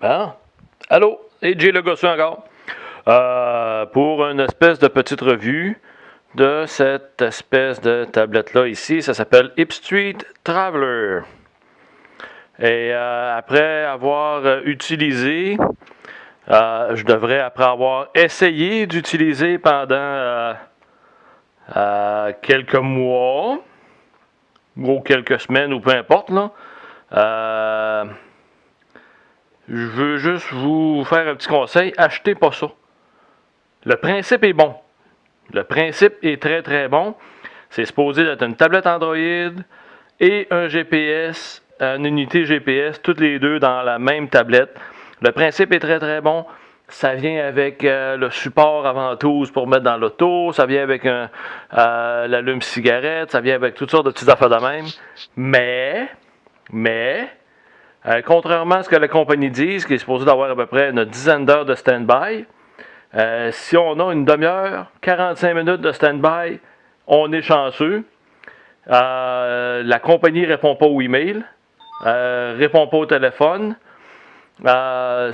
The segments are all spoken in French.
Bon. Allô, c'est Jay le Gossu encore. Pour une espèce de petite revue de cette espèce de tablette-là ici. Ça s'appelle Hip Street Traveler. Et après avoir utilisé, je devrais, après avoir essayé d'utiliser pendant quelques mois, ou quelques semaines, ou peu importe, là, je veux juste vous faire un petit conseil, achetez pas ça. Le principe est bon. Le principe est très très bon. C'est supposé être une tablette Android et un GPS, une unité GPS, toutes les deux dans la même tablette. Le principe est très très bon. Ça vient avec le support à ventouse pour mettre dans l'auto. Ça vient avec l'allume-cigarette. Ça vient avec toutes sortes de petites affaires de même. Mais, contrairement à ce que la compagnie dit, qui est supposé d'avoir à peu près une dizaine d'heures de stand-by, si on a une demi-heure, 45 minutes de stand-by, on est chanceux. La compagnie ne répond pas aux emails, répond pas au téléphone. Comme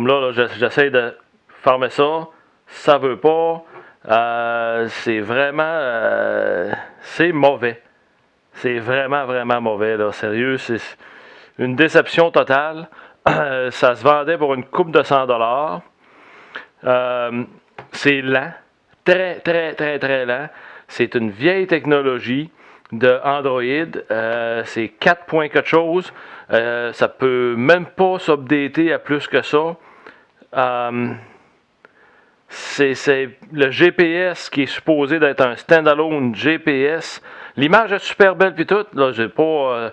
là, j'essaie de fermer ça. Ça veut pas. C'est vraiment. C'est mauvais. C'est vraiment, vraiment mauvais, là. Sérieux, c'est une déception totale. Ça se vendait pour une coupe de 100$. C'est lent. Très, très, très, très lent. C'est une vieille technologie de Android. C'est 4 points quelque chose. Ça peut même pas s'updater à plus que ça. C'est le GPS qui est supposé d'être un standalone GPS. L'image est super belle puis tout. Là, j'ai pas.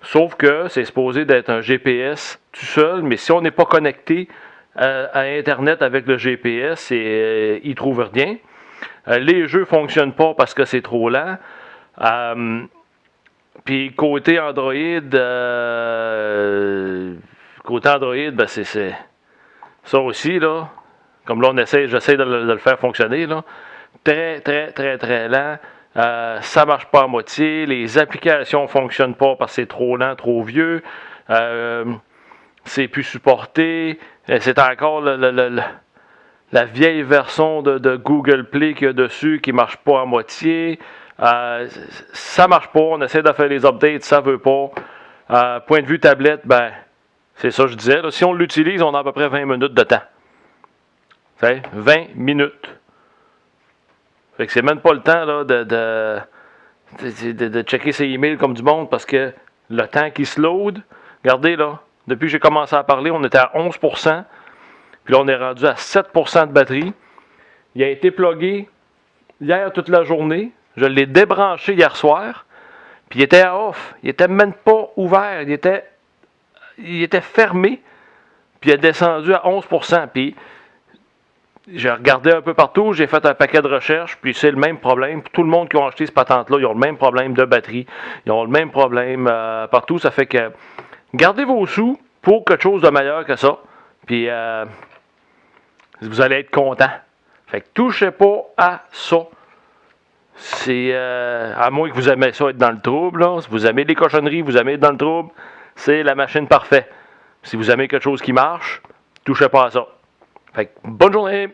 Sauf que c'est supposé d'être un GPS tout seul, mais si on n'est pas connecté à Internet avec le GPS, il ne trouve rien. Les jeux ne fonctionnent pas parce que c'est trop lent. Puis côté Android, ben c'est ça aussi, là. Comme là, j'essaie de le faire fonctionner, là. Très, très, très, très lent. Ça ne marche pas à moitié. Les applications ne fonctionnent pas parce que c'est trop lent, trop vieux. C'est plus supporté. C'est encore la vieille version de Google Play qu'il y a dessus qui ne marche pas à moitié. Ça marche pas. On essaie de faire les updates, ça ne veut pas. Point de vue tablette, ben, c'est ça que je disais. Là, si on l'utilise, on a à peu près 20 minutes de temps. T'sais, 20 minutes. Fait que c'est même pas le temps là, de checker ses emails comme du monde parce que le temps qui se load, regardez là, depuis que j'ai commencé à parler, on était à 11%, puis là on est rendu à 7% de batterie. Il a été plugué hier toute la journée, je l'ai débranché hier soir, puis il était à off, il était même pas ouvert, il était fermé, puis il est descendu à 11%, puis j'ai regardé un peu partout, j'ai fait un paquet de recherches, puis c'est le même problème. Tout le monde qui a acheté cette patente-là, ils ont le même problème de batterie. Ils ont le même problème partout. Ça fait que gardez vos sous pour quelque chose de meilleur que ça. Puis vous allez être content. Fait que touchez pas à ça. C'est à moins que vous aimez ça être dans le trouble. Là. Si vous aimez les cochonneries, vous aimez être dans le trouble, c'est la machine parfaite. Si vous aimez quelque chose qui marche, touchez pas à ça. Fait que bonne journée!